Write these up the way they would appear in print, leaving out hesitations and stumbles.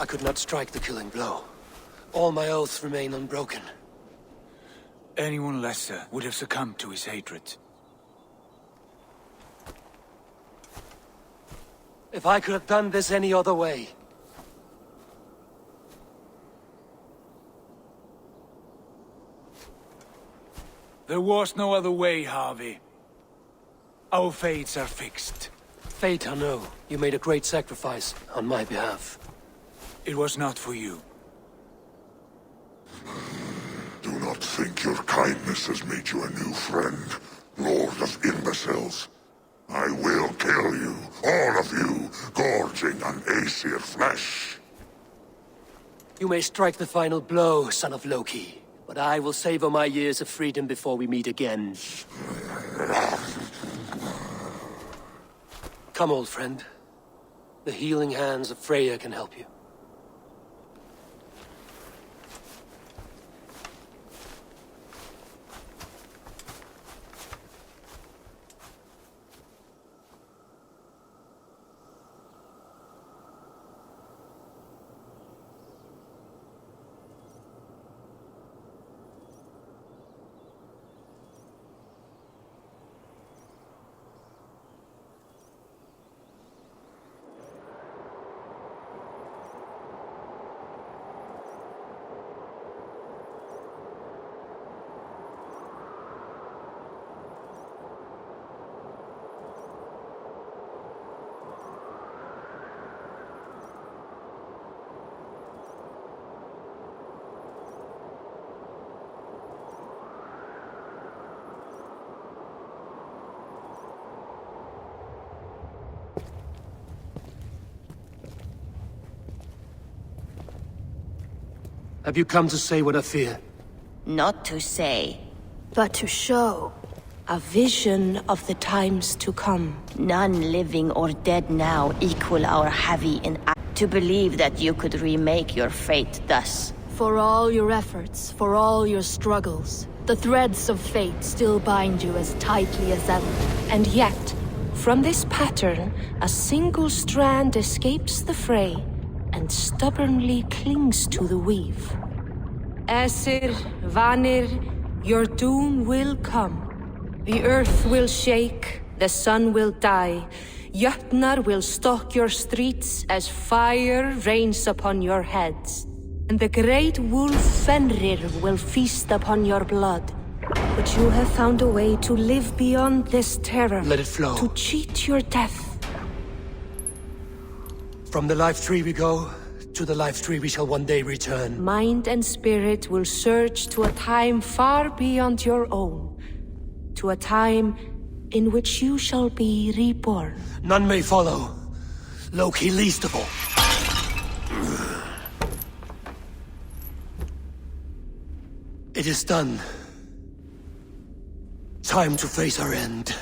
I could not strike the killing blow. All my oaths remain unbroken. Anyone lesser would have succumbed to his hatred. If I could have done this any other way. There was no other way, Harvey. Our fates are fixed. Fate, I know. You made a great sacrifice on my behalf. It was not for you. Do not think your kindness has made you a new friend, Lord of Imbeciles. I will kill you, all of you, gorging on Aesir flesh. You may strike the final blow, son of Loki, but I will savor my years of freedom before we meet again. Come, old friend. The healing hands of Freya can help you. Have you come to say what I fear? Not to say, but to show a vision of the times to come. none living or dead now equal our heavy in to believe that you could remake your fate thus. For all your efforts, for all your struggles, the threads of fate still bind you as tightly as ever. And yet, from this pattern, a single strand escapes the fray and stubbornly clings to the weave. Aesir, Vanir, your doom will come. The earth will shake, the sun will die, Jötnar will stalk your streets as fire rains upon your heads. And the great wolf Fenrir will feast upon your blood. But you have found a way to live beyond this terror. Let it flow. To cheat your death. From the life tree we go, to the life tree we shall one day return. Mind and spirit will surge to a time far beyond your own. To a time in which you shall be reborn. None may follow. Loki least of all. It is done. Time to face our end.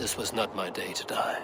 This was not my day to die.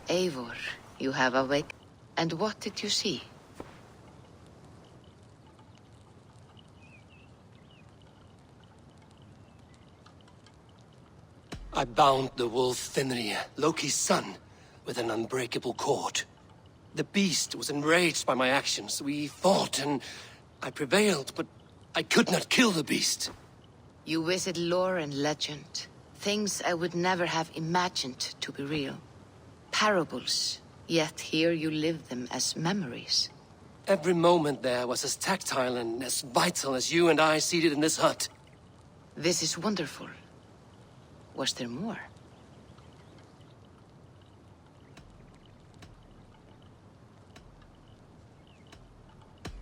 Eivor, you have awake. And what did you see? I bound the wolf Fenrir, Loki's son, with an unbreakable cord. The beast was enraged by my actions. We fought and I prevailed, but I could not kill the beast. You visit lore and legend. Things I would never have imagined to be real. Parables, yet here you live them as memories. Every moment there was as tactile and as vital as you and I seated in this hut. This is wonderful. Was there more?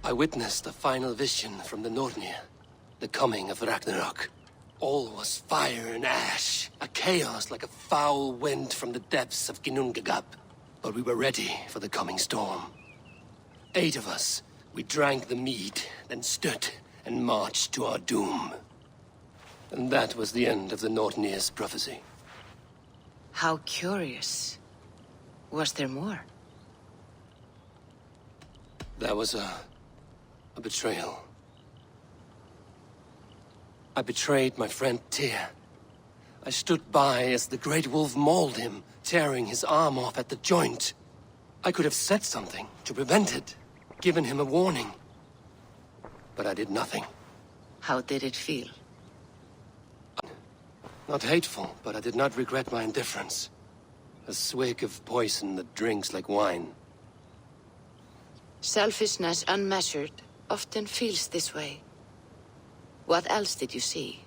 I witnessed a final vision from the Nornir, the coming of Ragnarok. All was fire and ash, a chaos like a foul wind from the depths of Ginnungagap. But we were ready for the coming storm. 8 of us, we drank the mead, then stood and marched to our doom. And that was the end of the Nornir's prophecy. How curious. Was there more? There was a betrayal. I betrayed my friend Tyr. I stood by as the great wolf mauled him, tearing his arm off at the joint. I could have said something to prevent it, given him a warning. But I did nothing. How did it feel? Not hateful, but I did not regret my indifference. A swig of poison that drinks like wine. Selfishness unmeasured often feels this way. What else did you see?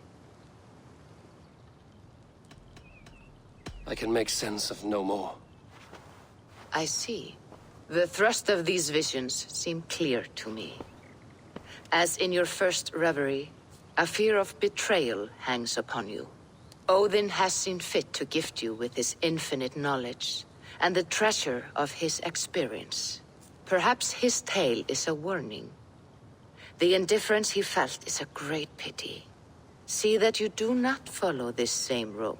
I can make sense of no more. I see. The thrust of these visions seem clear to me. As in your first reverie, a fear of betrayal hangs upon you. Odin has seen fit to gift you with his infinite knowledge, and the treasure of his experience. Perhaps his tale is a warning. The indifference he felt is a great pity. See that you do not follow this same road.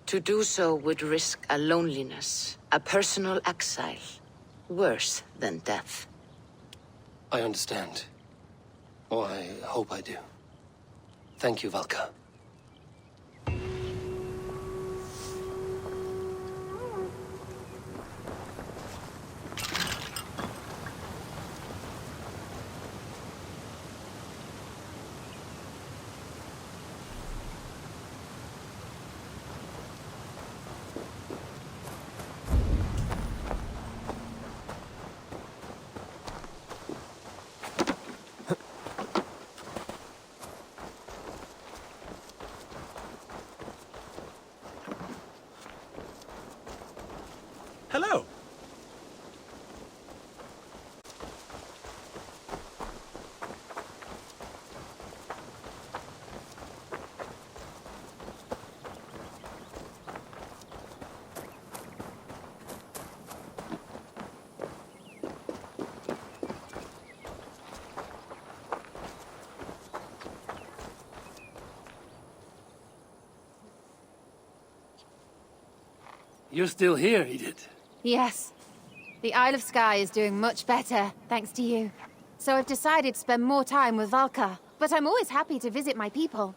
To do so would risk a loneliness, a personal exile, worse than death. I understand. Or I hope I do. Thank you, Valka. Hello. You're still here, Edith. Yes. The Isle of Skye is doing much better, thanks to you. So I've decided to spend more time with Valka, but I'm always happy to visit my people.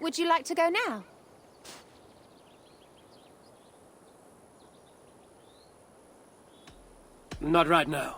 Would you like to go now? Not right now.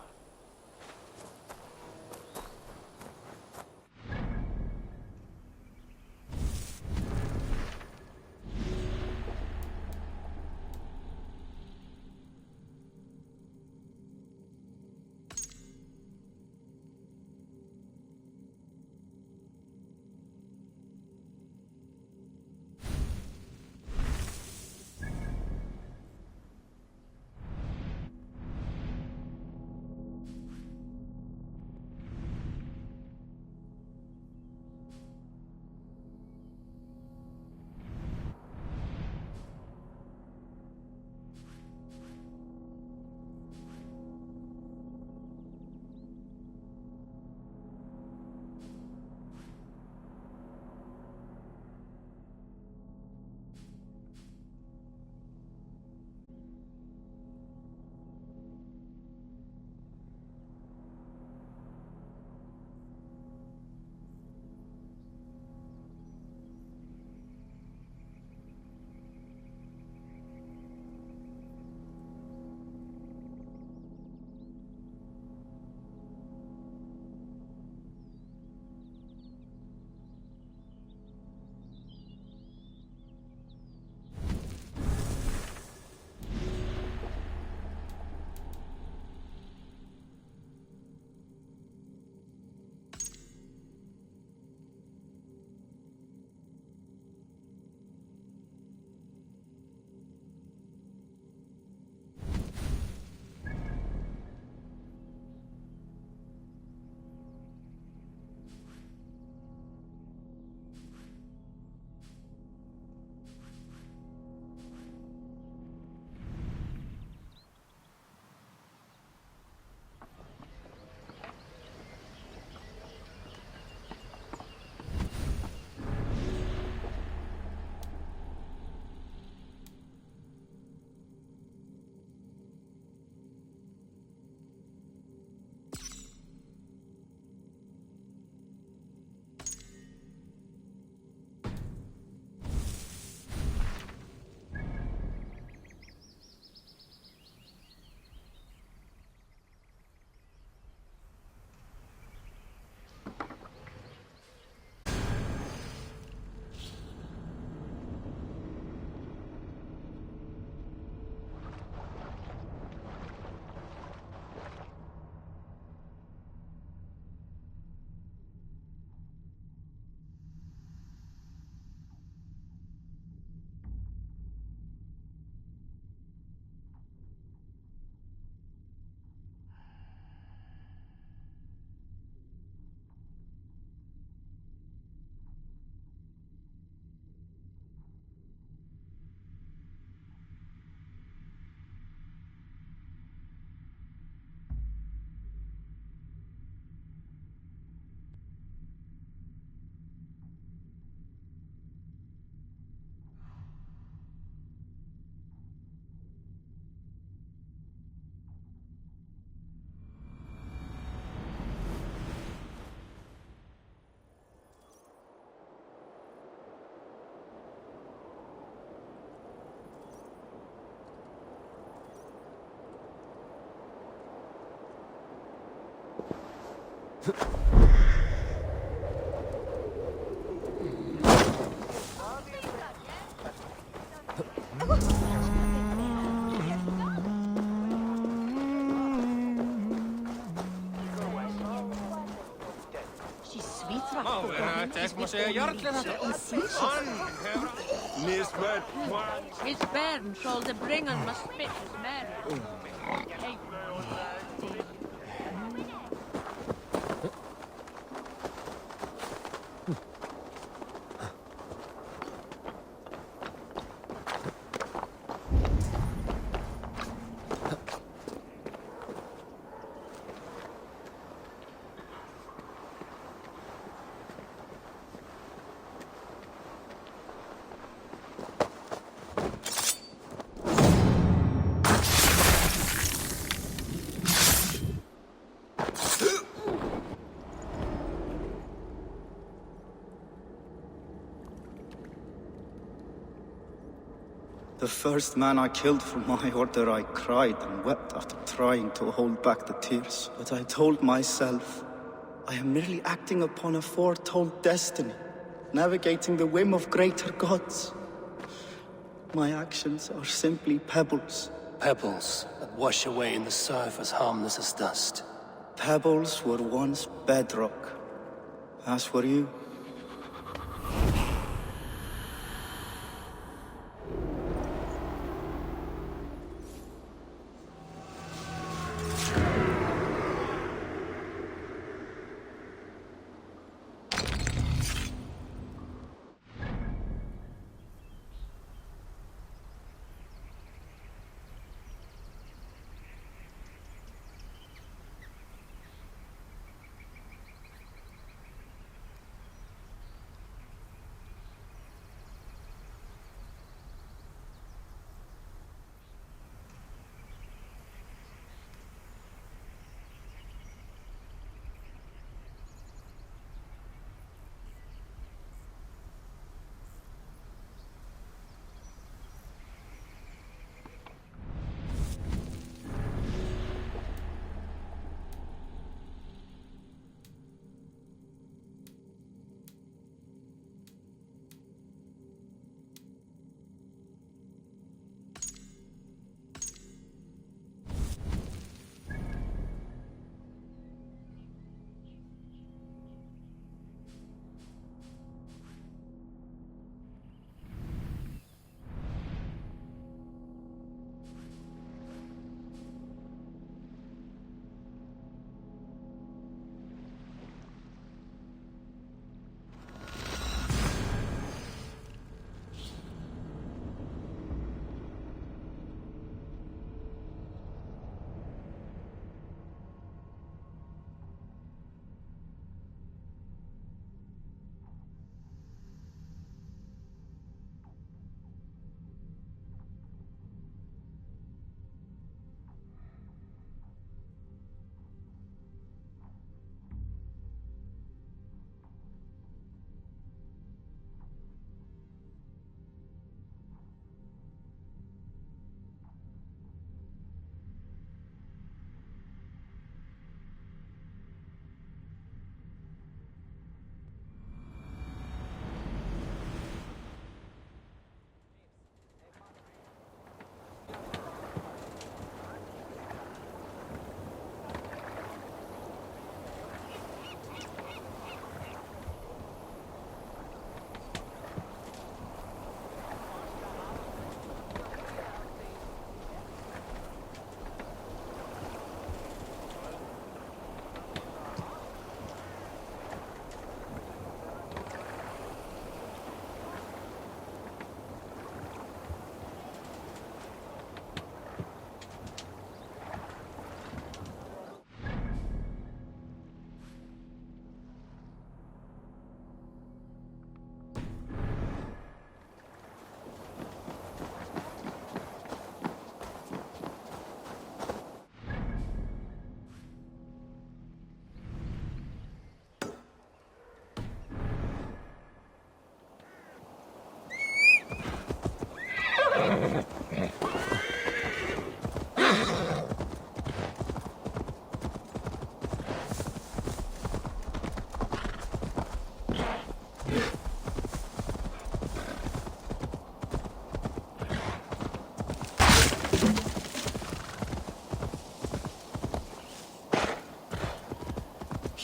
His bairn shall the bringer must spit his mare. The first man I killed for my order, I cried and wept after trying to hold back the tears. But I told myself, I am merely acting upon a foretold destiny, navigating the whim of greater gods. My actions are simply pebbles. Pebbles that wash away in the surf as harmless as dust. Pebbles were once bedrock, as were you.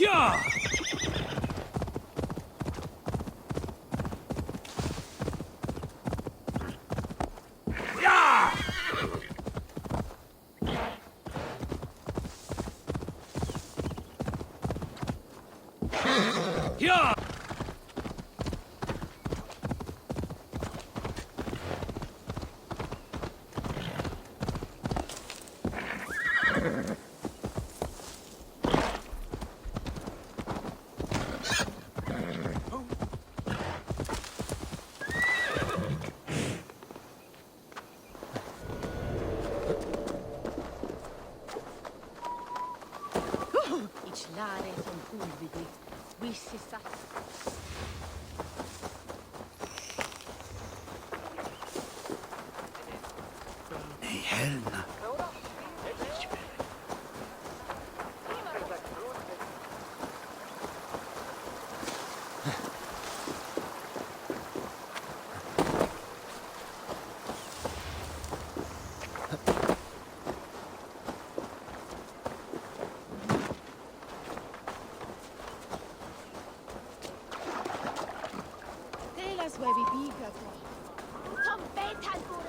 Yeah! Yeah! Iчлare som hulvidi. Vississa. Nej, helna. Tell us where we be, Papa. Som Betalbur!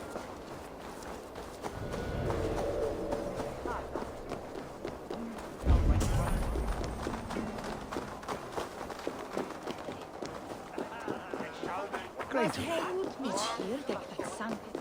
Great. It's here that something.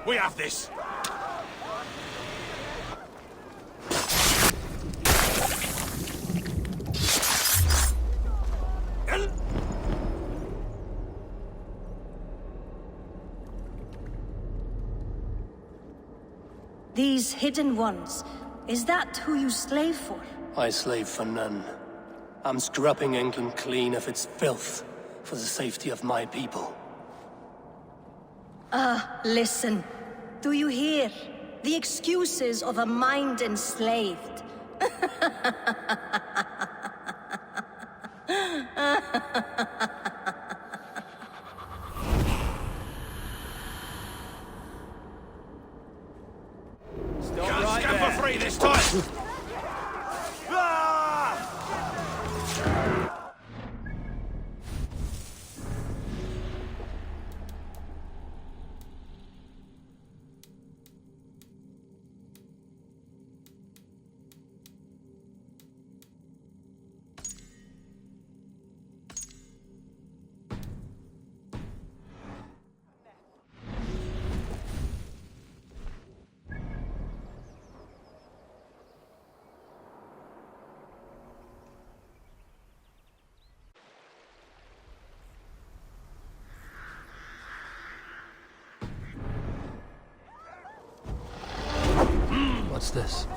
We have this! These hidden ones, is that who you slave for? I slave for none. I'm scrubbing England clean of its filth for the safety of my people. Listen. Do you hear? The excuses of a mind enslaved. Can't scamper free this time! What's this?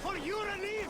For your relief!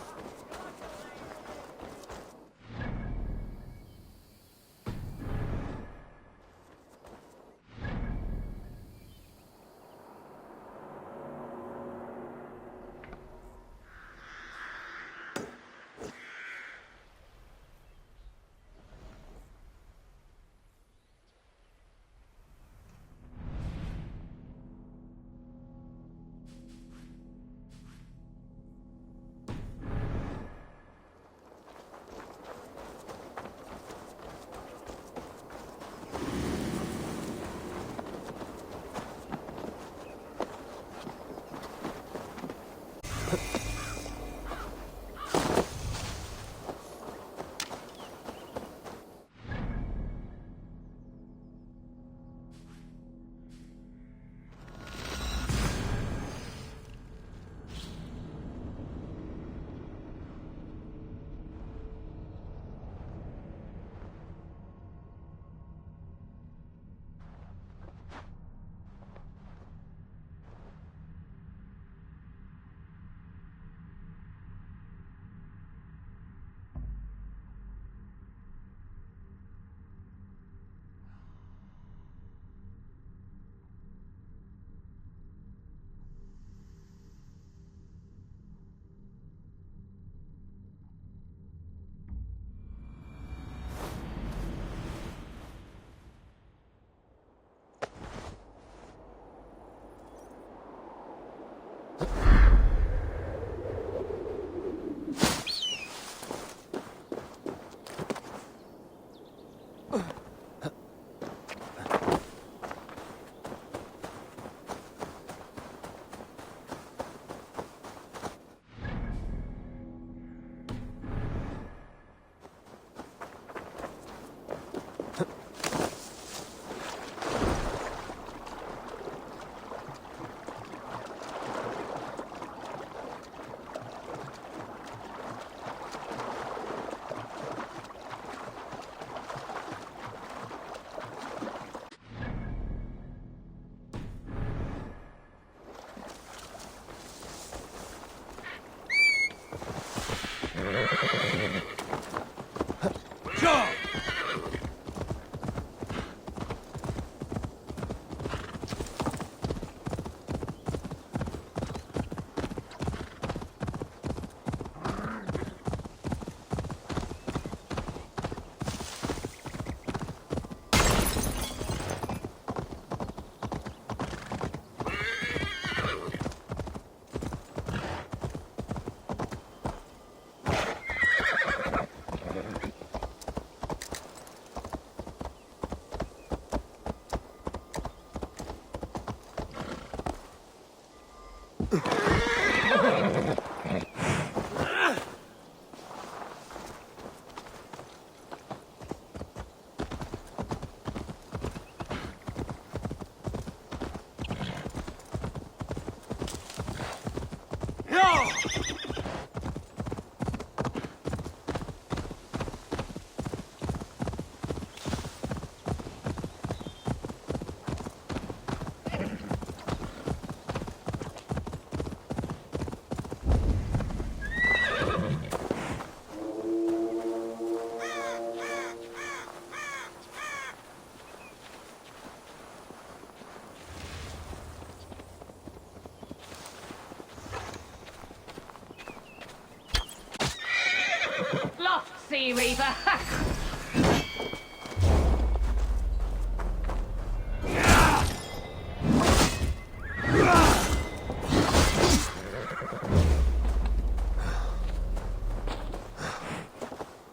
Lost, Sea Reaver.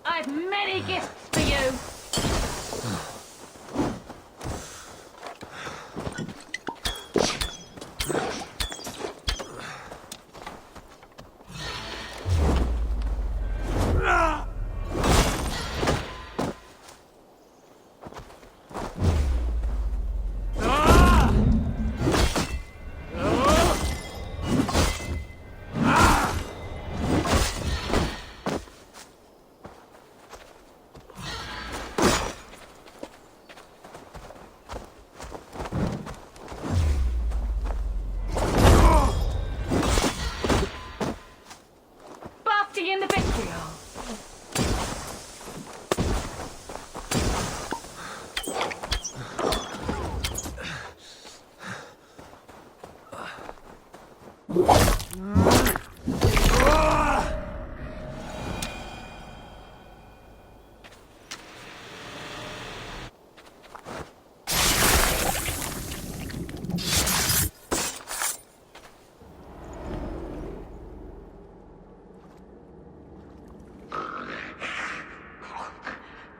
I've many gifts for you. Basking in the vitriol.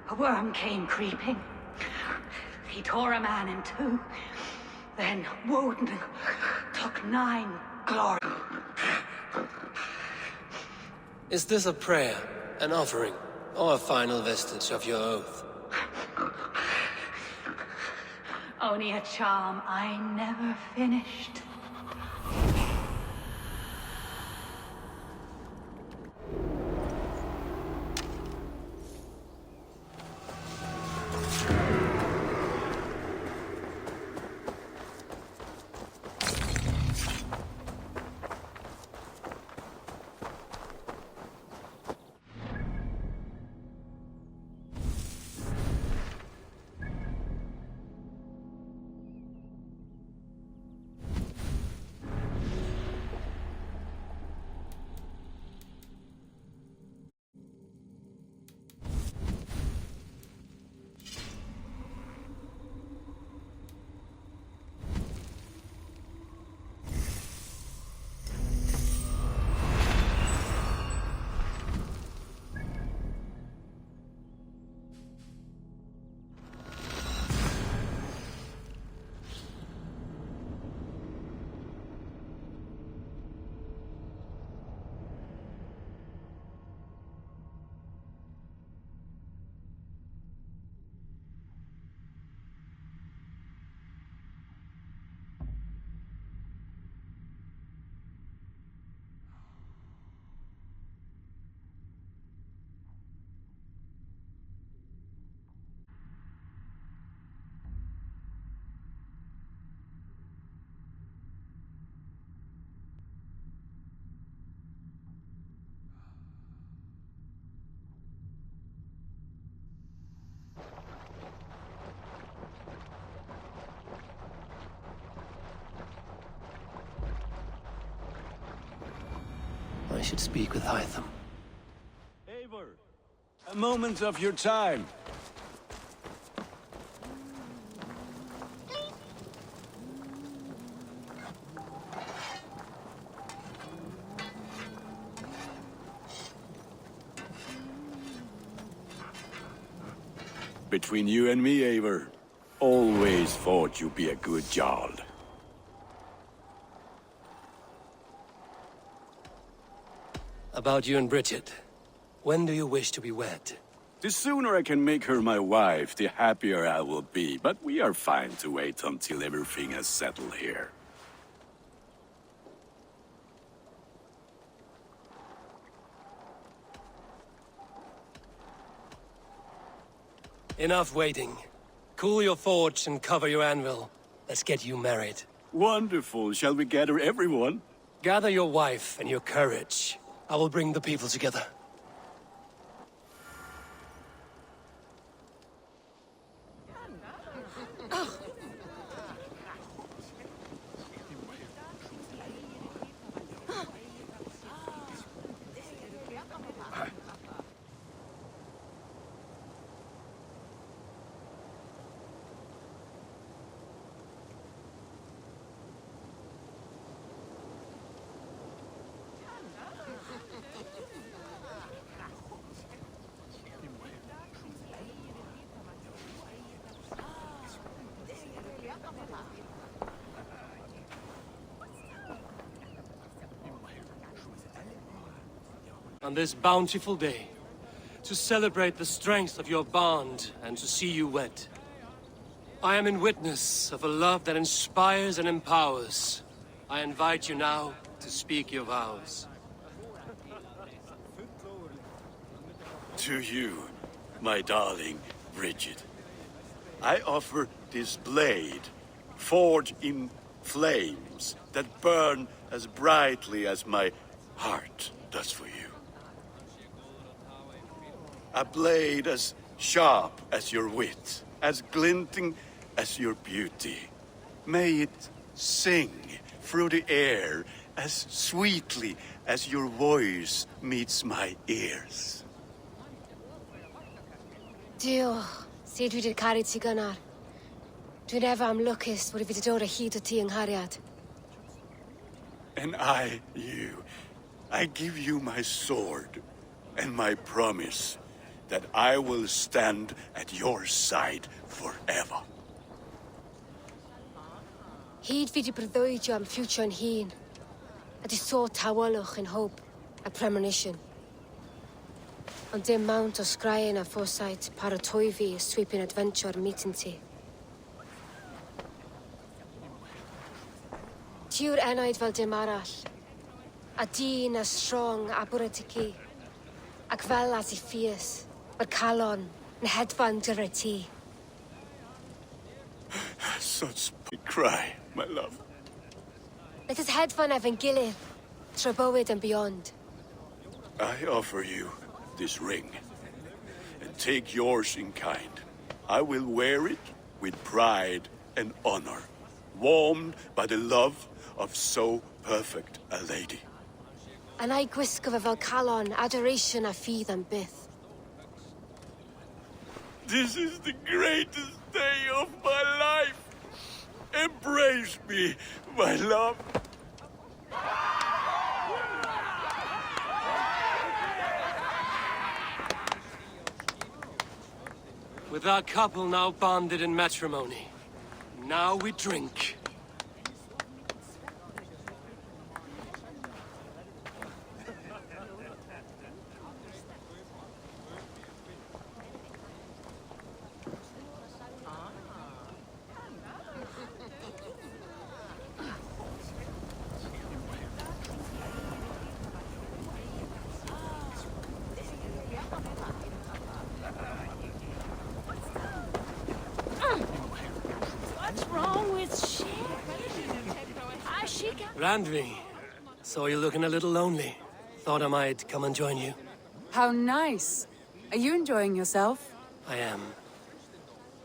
A worm came creeping. He tore a man in two. Then Woden took 9 glory. Is this a prayer, an offering, or a final vestige of your oath? Only a charm I never finished. I should speak with Hytham. Eivor, a moment of your time. Between you and me, Eivor, always thought you'd be a good Jarl. About you and Bridget. When do you wish to be wed? The sooner I can make her my wife, the happier I will be. But we are fine to wait until everything has settled here. Enough waiting. Cool your forge and cover your anvil. Let's get you married. Wonderful. Shall we gather everyone? Gather your wife and your courage. I will bring the people together. On this bountiful day, to celebrate the strength of your bond and to see you wed. I am in witness of a love that inspires and empowers. I invite you now to speak your vows. To you, my darling Bridget, I offer this blade, forged in flames that burn as brightly as my heart does for you. A blade as sharp as your wit, as glinting as your beauty. May it sing through the air as sweetly as your voice meets my ears. Dio, sut dwi 'di caru ti gynnar. Dwi'n efo am lwcus bod I wedi dod o hyd o ti yng nghariad. And I, you, I give you my sword and my promise that I will stand at your side forever. Hyd fi 'di breuddwydio am ffiwtio yn hun, a di sôn tawelwch yn hope a premonition. Ond dim mount o sgraen a foresight paratoi fi a sweeping adventure meeting ti. Tiw'r enaid fel dim arall, a dyn as strong a bwrdd ti ci, ac fel as I ffies, mae'r calon yn hedfan dyr ti. Such a cry, my love. Let us hedfan efo'n gilydd, tra bywyd and beyond. I offer you this ring, and take yours in kind. I will wear it with pride and honor, warmed by the love of so perfect a lady. And I gwisgo fe fel calon, adoration a ffydd am byth. This is the greatest day of my life. Embrace me, my love. With our couple now bonded in matrimony, now we drink. What's wrong with Chic? Hi, Chic. Randvi, saw you looking a little lonely. Thought I might come and join you. How nice. Are you enjoying yourself? I am.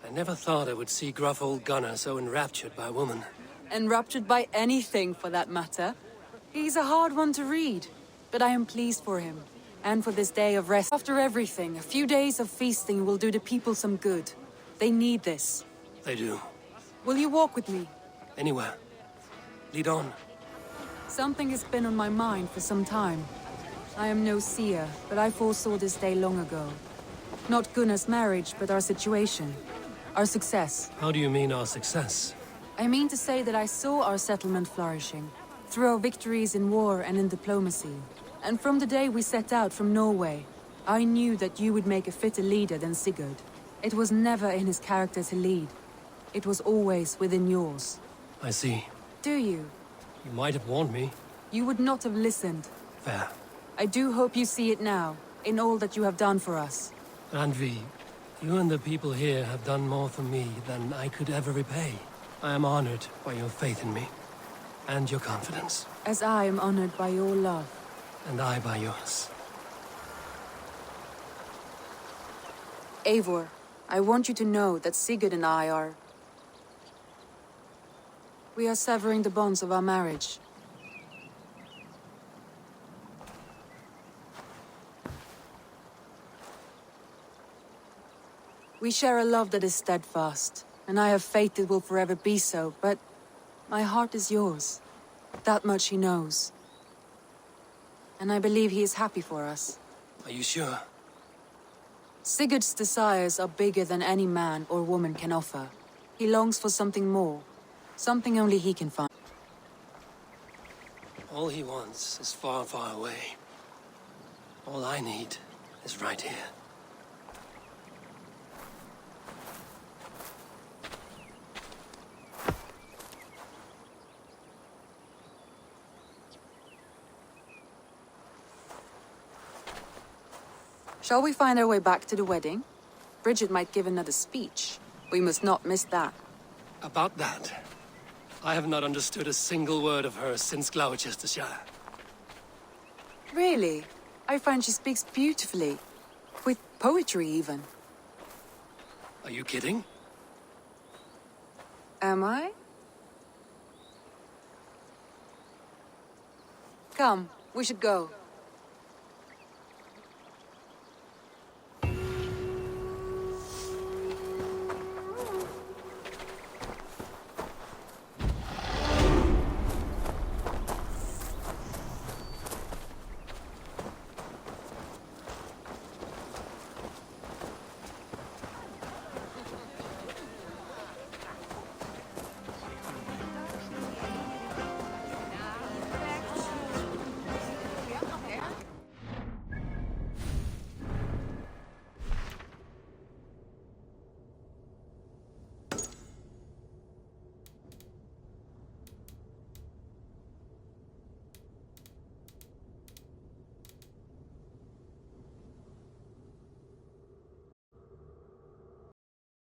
I never thought I would see gruff old Gunnar so enraptured by a woman. Enraptured by anything, for that matter. He's a hard one to read, but I am pleased for him. And for this day of rest. After everything, a few days of feasting will do the people some good. They need this. They do. Will you walk with me? Anywhere. Lead on. Something has been on my mind for some time. I am no seer, but I foresaw this day long ago. Not Gunnar's marriage, but our situation. Our success. How do you mean our success? I mean to say that I saw our settlement flourishing. Through our victories in war and in diplomacy. And from the day we set out from Norway, I knew that you would make a fitter leader than Sigurd. It was never in his character to lead. It was always within yours. I see. Do you? You might have warned me. You would not have listened. Fair. I do hope you see it now, in all that you have done for us. Randvi, you and the people here have done more for me than I could ever repay. I am honored by your faith in me, and your confidence. As I am honored by your love. And I by yours. Eivor, I want you to know that Sigurd and I are... We are severing the bonds of our marriage. We share a love that is steadfast, and I have faith it will forever be so, but my heart is yours. That much he knows. And I believe he is happy for us. Are you sure? Sigurd's desires are bigger than any man or woman can offer. He longs for something more, something only he can find. All he wants is far, far away. All I need is right here. Shall we find our way back to the wedding? Bridget might give another speech. We must not miss that. About that, I have not understood a single word of hers since Gloucestershire. Really? I find she speaks beautifully. With poetry, even. Are you kidding? Am I? Come, we should go.